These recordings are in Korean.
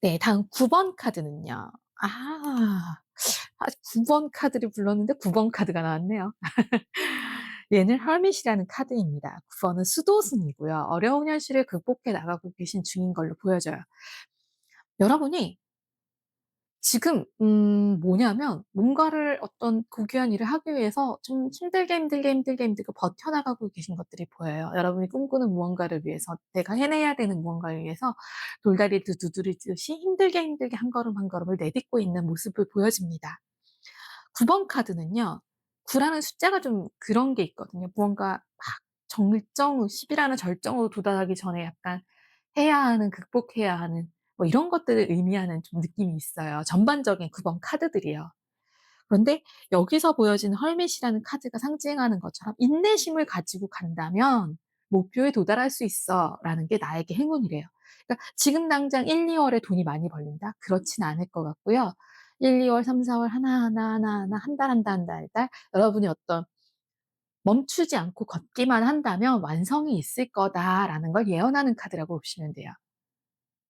네. 다음 9번 카드는요. 9번 카드를 불렀는데 9번 카드가 나왔네요. 얘는 hermit이라는 카드입니다. 9 번은 수도승이고요. 어려운 현실을 극복해 나가고 계신 중인 걸로 보여져요. 여러분이 지금 뭐냐면 뭔가를 어떤 고귀한 일을 하기 위해서 좀 힘들게 버텨나가고 계신 것들이 보여요. 여러분이 꿈꾸는 무언가를 위해서, 내가 해내야 되는 무언가를 위해서 돌다리를 두드리듯이 힘들게 한 걸음 한 걸음을 내딛고 있는 모습을 보여집니다. 9번 카드는요. 9 라는 숫자가 좀 그런 게 있거든요. 무언가 막 정정 10 이라는 절정으로 도달하기 전에 약간 해야 하는, 극복해야 하는 뭐 이런 것들을 의미하는 좀 느낌이 있어요, 전반적인 9번 카드들이요. 그런데 여기서 보여지는 헐밋이라는 카드가 상징하는 것처럼 '인내심을 가지고 간다면 목표에 도달할 수 있어.'라는 게 나에게 행운이래요. 그러니까 지금 당장 1-2 월에 돈이 많이 벌린다? 그렇진 않을 것 같고요. 1-2 월, 3-4월 하나하나 한 달, 한 달, 한 달, 한 달 여러분이 어떤 멈추지 않고 걷기만 한다면 '완성이 있을 거다.'라는 걸 예언하는 카드라고 보시면 돼요.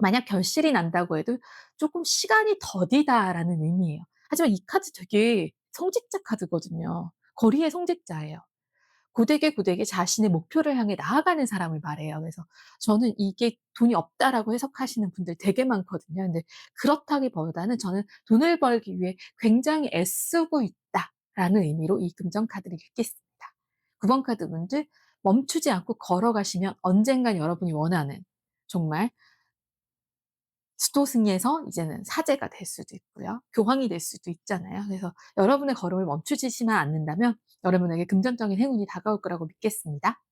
만약 결실이 난다고 해도 '쪼끔 시간이 더디다.'라는 의미예요. 하지만 이 카드 되게 성직자 카드거든요. 거리의 성직자예요. 고되게 자신의 목표를 향해 나아가는 사람을 말해요. 그래서 저는 이게 '돈이 없다.'라고 해석하시는 분들 되게 많거든요. 근데 그렇다기보다는 저는 '돈을 벌기 위해 굉장히 애쓰고 있다.'라는 의미로 이 금전 카드를 읽겠습니다. 9번 카드 분들, 멈추지 않고 걸어가시면 언젠간 여러분이 원하는, 정말 수도승에서 이제는 사제가 될 수도 있고요. 교황이 될 수도 있잖아요. 그래서 여러분의 걸음을 멈추시지만 않는다면 여러분에게 금전적인 행운이 다가올 거라고 믿겠습니다.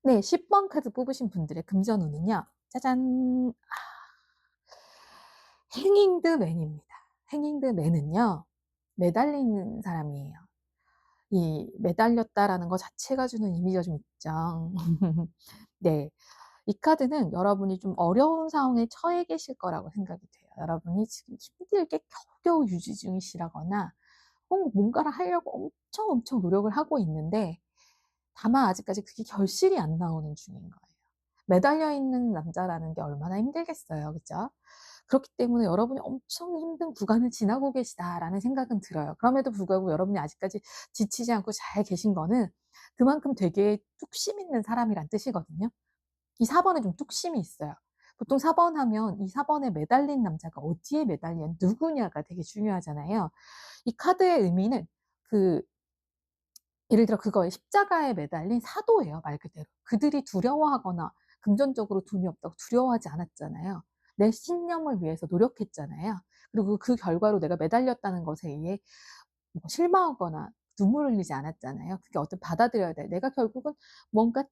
네. 10번 카드 뽑으신 분들의 금전 운은요. 짜잔. 행잉드 맨입니다. 행잉드 맨은요, 매달리는 사람이에요. 이 매달렸다라는 거 자체가 주는 이미지가 좀 있죠. 네. 이 카드는 여러분이 좀 어려운 상황에 처해 계실 거라고 생각이 돼요. 여러분이 지금 힘들게 겨우겨우 유지 중이시라거나 뭔가를 하려고 엄청 노력을 하고 있는데 다만 아직까지 그게 결실이 안 나오는 중인 거예요. 매달려 있는 남자라는 게 얼마나 힘들겠어요. 그죠? 그렇기 때문에 '여러분이 엄청 힘든 구간을 지나고 계시다.'라는 생각은 들어요. 그럼에도 불구하고 여러분이 아직까지 지치지 않고 잘 계신 거는 그만큼 되게 뚝심 있는 사람이란 뜻이거든요. 이 4 번에 좀 뚝심이 있어요. 보통 4번 하면 이 4 번에 매달린 남자가 어디에 매달린 누구냐가 되게 중요하잖아요. 이 카드의 의미는 그 예를 들어 그거예요. 십자가에 매달린 사도예요, 말 그대로. 그들이 두려워하거나 금전적으로 돈이 없다고 두려워하지 않았잖아요. 내 신념을 위해서 노력했잖아요. 그리고 그 결과로 내가 매달렸다는 것에 의해 뭐 실망하거나 눈물을 흘리지 않았잖아요. 그게 어떤 받아들여야 돼. 내가 결국은 뭔가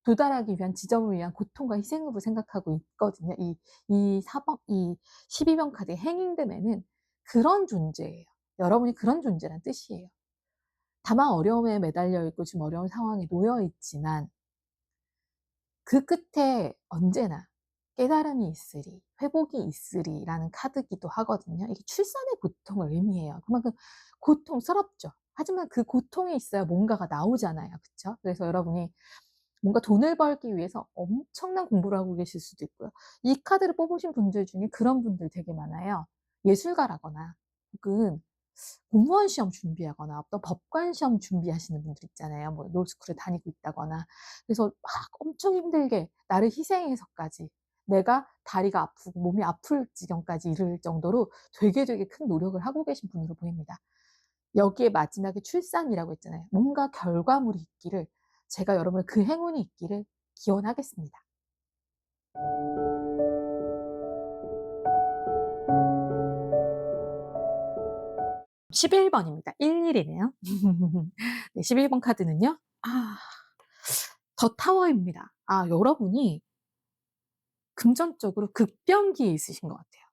도달하기 위한 지점을 위한 고통과 희생으로 생각하고 있거든요. 이 4 번, 이 12번 카드의 행잉드맨은 그런 존재예요. 여러분이 그런 존재란 뜻이에요. 다만 어려움에 매달려 있고 지금 어려운 상황에 놓여 있지만 그 끝에 언제나 깨달음이 있으리, 회복이 있으리라는 카드기도 하거든요. 이게 출산의 고통을 의미해요. 그만큼 고통스럽죠. 하지만 그 고통이 있어야 뭔가가 나오잖아요. 그쵸? 그래서 여러분이 뭔가 돈을 벌기 위해서 엄청난 공부를 하고 계실 수도 있고요. 이 카드를 뽑으신 분들 중에 그런 분들 되게 많아요. 예술가라거나 혹은 공무원 시험 준비하거나 어떤 법관 시험 준비하시는 분들 있잖아요. 뭐 로스쿨에 다니고 있다거나. 그래서 막 엄청 힘들게 나를 희생해서까지 내가 다리가 아프고 몸이 아플 지경까지 이를 정도로 되게 큰 노력을 하고 계신 분으로 보입니다. 여기에 마지막에 출산이라고 했잖아요. 뭔가 결과물이 있기를, 제가 여러분의 그 행운이 있기를 기원하겠습니다. 11 번입니다. 11이네요. 네, 11번 카드는요. 더 타워입니다. 여러분이 금전적으로 급변기에 있으신 것 같아요.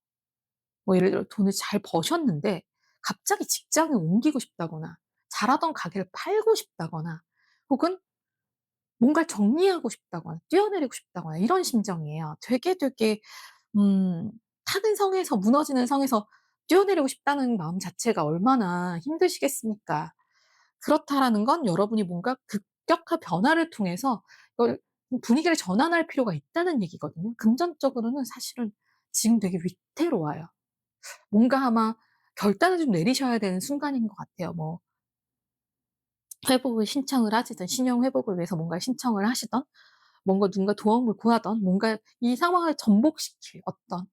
뭐 예를 들어 돈을 잘 버셨는데 갑자기 직장을 옮기고 싶다거나 잘하던 가게를 팔고 싶다거나 혹은 뭔가를 정리하고 싶다거나 뛰어내리고 싶다거나 이런 심정이에요. 되게 타는 성에서, 무너지는 성에서 뛰어내리고 싶다는 마음 자체가 얼마나 힘드시겠습니까? 그렇다라는 건 여러분이 뭔가 급격한 변화를 통해서 이걸 분위기를 전환할 필요가 있다는 얘기거든요. 금전적으로는 사실은 지금 되게 위태로워요. 뭔가 아마 결단을 좀 내리셔야 되는 순간인 것 같아요. 뭐 회복을 신청을 하시든 신용 회복을 위해서 뭔가를 신청을 하시든 뭔가 누군가 도움을 구하든 뭔가 이 상황을 전복시킬 어떤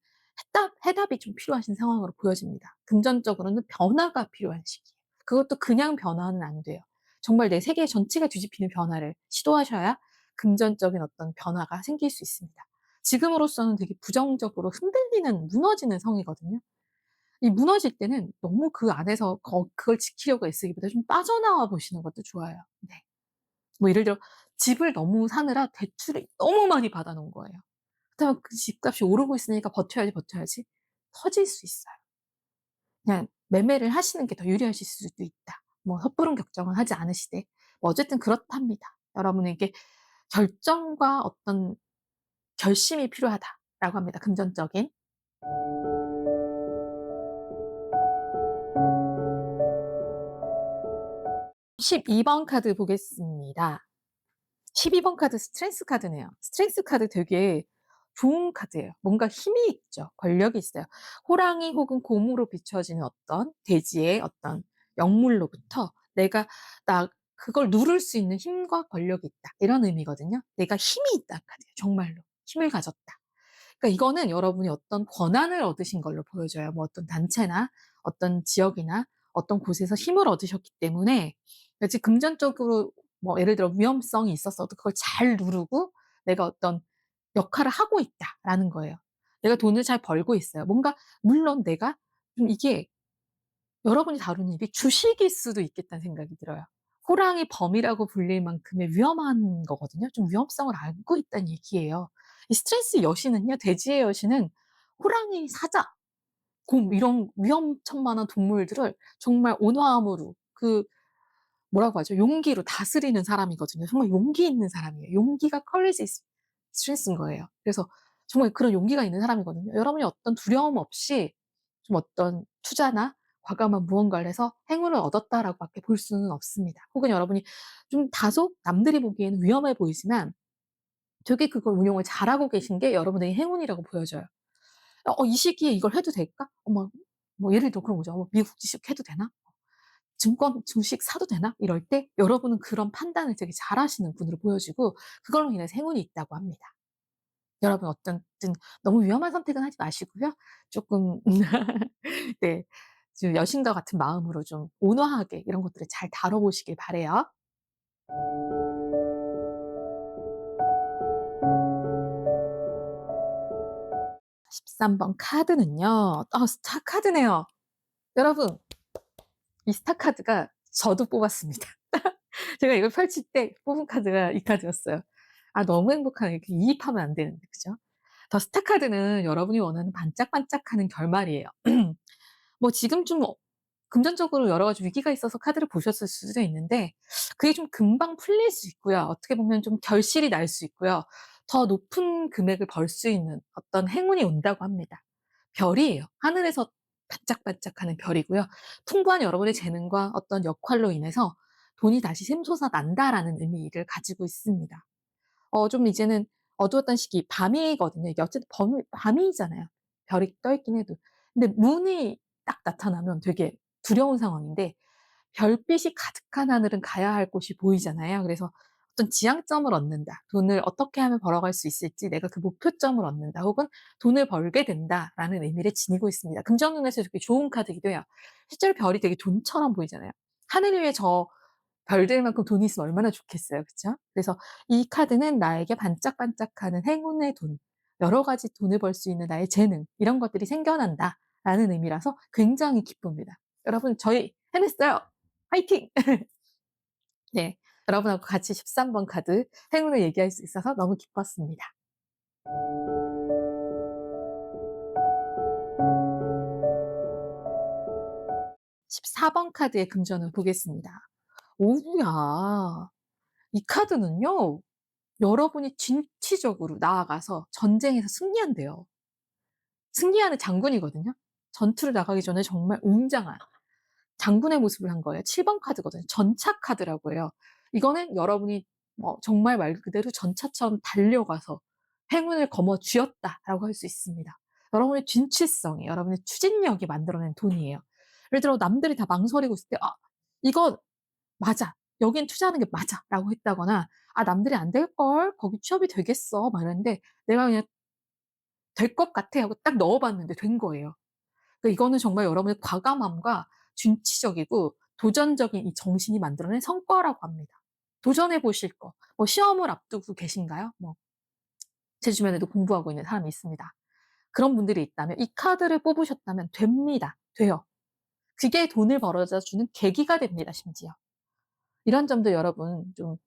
해답이 좀 필요하신 상황으로 보여집니다. 금전적으로는 변화가 필요한 시기예요. 그것도 그냥 변화는 안 돼요. 정말 내 세계 전체가 뒤집히는 변화를 시도하셔야 금전적인 어떤 변화가 생길 수 있습니다. 지금으로서는 되게 부정적으로 흔들리는 무너지는 성이거든요. 이 무너질 때는 너무 그 안에서 그걸 지키려고 애쓰기보다 좀 빠져나와 보시는 것도 좋아요. 네. 뭐 예를 들어 집을 너무 사느라 대출을 너무 많이 받아 놓은 거예요. 그렇다면 그 집값이 오르고 있으니까 버텨야지 터질 수 있어요. 그냥 매매를 하시는 게 더 유리하실 수도 있다. 뭐 섣부른 결정은 하지 않으시되 뭐 어쨌든 그렇답니다. 여러분에게 결정과 어떤 결심이 필요하다라고 합니다. 금전적인. 12번 카드 보겠습니다. 12번 카드 스트렝스 카드네요. 스트렝스 카드 되게 좋은 카드예요. 뭔가 힘이 있죠. 권력이 있어요. 호랑이 혹은 곰으로 비춰지는 어떤 대지의 어떤 영물로부터 내가 나 그걸 누를 수 있는 힘과 권력이 있다. 이런 의미거든요. 내가 힘이 있다는 카드예요. 정말로. 힘을 가졌다. 그러니까 이거는 여러분이 어떤 권한을 얻으신 걸로 보여져요. 뭐 어떤 단체나 어떤 지역이나 어떤 곳에서 힘을 얻으셨기 때문에 그래서 금전적으로 뭐 예를 들어 위험성이 있었어도 그걸 잘 누르고 내가 어떤 역할을 하고 있다라는 거예요. 내가 돈을 잘 벌고 있어요. 뭔가 물론 내가 좀 이게 여러분이 다루는 일이 주식일 수도 있겠다는 생각이 들어요. 호랑이 범이라고 불릴 만큼의 위험한 거거든요. 좀 위험성을 알고 있다는 얘기예요. 이 스트레스 여신은요, 대지의 여신은 호랑이, 사자, 곰 이런 위험천만한 동물들을 정말 온화함으로 뭐라고 하죠? 용기로 다스리는 사람이거든요. 정말 용기 있는 사람이에요. 용기가 커리지 스트레스인 거예요. 그래서 정말 그런 용기가 있는 사람이거든요. 여러분이 어떤 두려움 없이 좀 어떤 투자나 과감한 무언가를 해서 행운을 얻었다라고밖에 볼 수는 없습니다. 혹은 여러분이 좀 다소 남들이 보기에는 위험해 보이지만 되게 그걸 운용을 잘하고 계신 게 여러분의 행운이라고 보여져요. 이 시기에 이걸 해도 될까? 뭐 예를 들어 그런 거죠. 미국 주식 해도 되나? 주식 사도 되나? 이럴 때 여러분은 그런 판단을 되게 잘하시는 분으로 보여지고 그걸로 인해서 행운이 있다고 합니다. 여러분 어쨌든 너무 위험한 선택은 하지 마시고요. 조금 네, 좀 여신과 같은 마음으로 좀 온화하게 이런 것들을 잘 다뤄보시길 바래요. 13번 카드는요. 스타 카드네요. 여러분, 이 스타 카드가 저도 뽑았습니다. 제가 이걸 펼칠 때 뽑은 카드가 이 카드였어요. 너무 행복하네. 이렇게 이입하면 안 되는데, 그죠? 더 스타 카드는 여러분이 원하는 반짝반짝하는 결말이에요. 뭐 지금 좀 금전적으로 여러 가지 위기가 있어서 카드를 보셨을 수도 있는데 그게 좀 금방 풀릴 수 있고요. 어떻게 보면 좀 결실이 날 수 있고요. 더 높은 금액을 벌 수 있는 어떤 행운이 온다고 합니다. 별이에요. 하늘에서 반짝반짝하는 별이고요. 풍부한 여러분의 재능과 어떤 역할로 인해서 돈이 다시 샘솟아 난다라는 의미를 가지고 있습니다. 좀 이제는 어두웠던 시기, 밤이거든요. 이게 어쨌든 밤이잖아요. 별이 떠있긴 해도. 근데 문이 딱 나타나면 되게 두려운 상황인데, 별빛이 가득한 하늘은 가야 할 곳이 보이잖아요. 그래서 어떤 지향점을 얻는다. 돈을 어떻게 하면 벌어갈 수 있을지 내가 그 목표점을 얻는다. 혹은 돈을 벌게 된다라는 의미를 지니고 있습니다. 금전운에서 되게 좋은 카드이기도 해요. 실제로 별이 되게 돈처럼 보이잖아요. 하늘 위에 저 별들만큼 돈이 있으면 얼마나 좋겠어요. 그쵸? 그래서 이 카드는 나에게 반짝반짝하는 행운의 돈, 여러 가지 돈을 벌 수 있는 나의 재능, 이런 것들이 생겨난다. 라는 의미라서 굉장히 기쁩니다. 여러분, 저희 해냈어요! 화이팅! 네. 여러분하고 같이 13번 카드 행운을 얘기할 수 있어서 너무 기뻤습니다. 14번 카드의 금전을 보겠습니다. 오야. 이 카드는요, 여러분이 진취적으로 나아가서 전쟁에서 승리한대요. 승리하는 장군이거든요. 전투를 나가기 전에 정말 웅장한 장군의 모습을 한 거예요. 7번 카드거든요. 전차 카드라고 해요. 이거는 여러분이 정말 말 그대로 전차처럼 달려가서 행운을 거머쥐었다라고 할 수 있습니다. 여러분의 진취성이, 여러분의 추진력이 만들어낸 돈이에요. 예를 들어 남들이 다 망설이고 있을 때 '아 이건 맞아. 여긴 투자하는 게 맞아.'라고 했다거나 '아 남들이 안 될걸. 거기 취업이 되겠어.' 막 이랬는데 내가 그냥 '될 것 같아.' 하고 딱 넣어 봤는데 된 거예요. 그러니까 이거는 정말 여러분의 과감함과 진취적이고 도전적인 이 정신이 만들어낸 성과라고 합니다. 도전해 보실 거. 시험을 앞두고 계신가요? 제 주변에도 공부하고 있는 사람이 있습니다. 그런 분들이 있다면 이 카드를 뽑으셨다면 됩니다. 돼요. 그게 돈을 벌어다 주는 계기가 됩니다, 심지어. 이런 점들 여러분 좀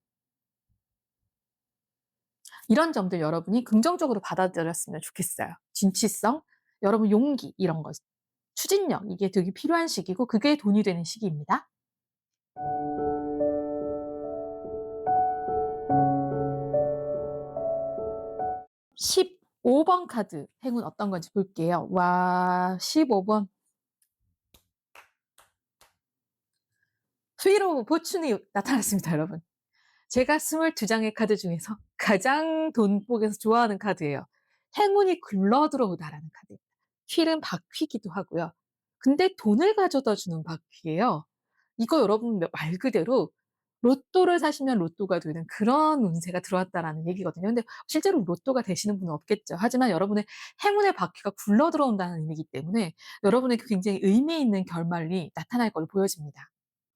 이런 점들 여러분이 긍정적으로 받아들였으면 좋겠어요. 진취성, 여러분 용기 이런 거, 추진력 이게 되게 필요한 시기고 그게 돈이 되는 시기입니다. 15번 카드 행운 어떤 건지 볼게요. 와 15번 휠 오브 포춘이 나타났습니다, 여러분. 제가 22장의 카드 중에서 가장 돈복에서 좋아하는 카드예요. 행운이 굴러들어오다라는 카드입니다. 휠은 바퀴기도 하고요. 근데 돈을 가져다 주는 바퀴예요. 이거 여러분 말 그대로 로또를 사시면 로또가 되는 그런 운세가 들어왔다라는 얘기거든요. 근데 실제로 로또가 되시는 분은 없겠죠. 하지만 여러분의 행운의 바퀴가 굴러 들어온다는 의미이기 때문에 여러분에게 굉장히 의미 있는 결말이 나타날 걸로 보여집니다.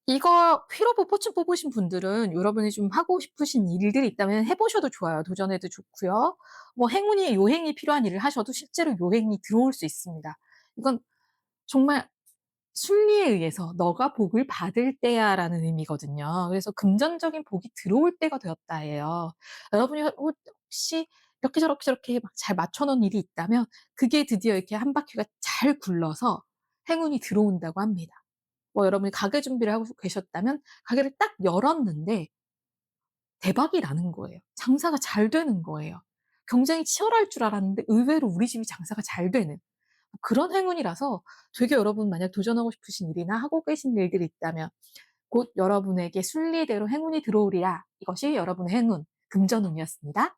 이거 휠 오브 포춘 뽑으신 분들은 여러분이 좀 하고 싶으신 일들이 있다면 해 보셔도 좋아요. 도전해도 좋고요. 행운이 요행이 필요한 일을 하셔도 실제로 요행이 들어올 수 있습니다. 이건 정말 순리에 의해서 "너가 복을 받을 때야."라는 의미거든요. 그래서 금전적인 복이 들어올 때가 되었다예요. 여러분이 혹시 이렇게 저렇게 저렇게 막 잘 맞춰 놓은 일이 있다면 그게 드디어 이렇게 한 바퀴가 잘 굴러서 행운이 들어온다고 합니다. 여러분이 가게 준비를 하고 계셨다면 가게를 딱 열었는데 대박이 나는 거예요. 장사가 잘 되는 거예요. 경쟁이 치열할 줄 알았는데 의외로 우리 집이 장사가 잘 되는 그런 행운이라서 되게 여러분 만약 도전하고 싶으신 일이나 하고 계신 일들이 있다면 곧 여러분에게 순리대로 행운이 들어오리라. 이것이 여러분의 행운, 금전운이었습니다.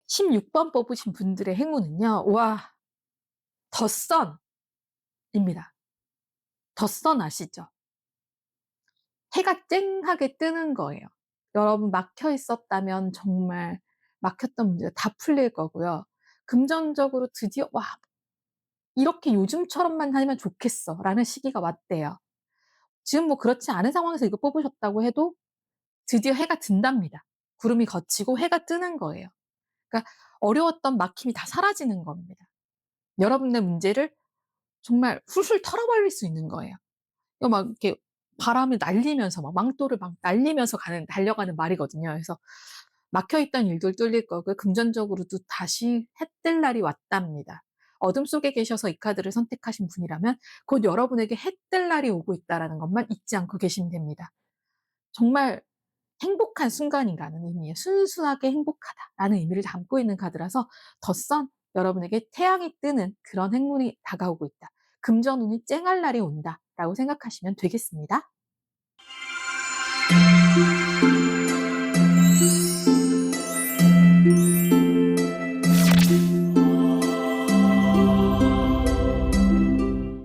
16번 뽑으신 분들의 행운은요. 와, 덧선입니다. 덧선 아시죠? 해가 쨍하게 뜨는 거예요. 여러분 막혀 있었다면 정말 막혔던 문제가 다 풀릴 거고요. 금전적으로 드디어 '와 이렇게 요즘처럼만 하면 좋겠어.'라는 시기가 왔대요. 지금 그렇지 않은 상황에서 이거 뽑으셨다고 해도 드디어 해가 든답니다. 구름이 걷히고 해가 뜨는 거예요. 그러니까 어려웠던 막힘이 다 사라지는 겁니다. 여러분의 문제를 정말 훌훌 털어버릴 수 있는 거예요. 이거 막 이렇게 바람을 날리면서 막 망토를 막 날리면서 달려가는 말이거든요. 그래서 막혀있던 일도 뚫릴 거고 금전적으로도 다시 해뜰 날이 왔답니다. 어둠 속에 계셔서 이 카드를 선택하신 분이라면 곧 여러분에게 해뜰 날이 오고 있다는 것만 잊지 않고 계시면 됩니다. 정말 행복한 순간이라는 의미예요. 순수하게 행복하다라는 의미를 담고 있는 카드라서 덧선 여러분에게 태양이 뜨는 그런 행운이 다가오고 있다. 금전운이 쨍할 날이 온다라고 생각하시면 되겠습니다.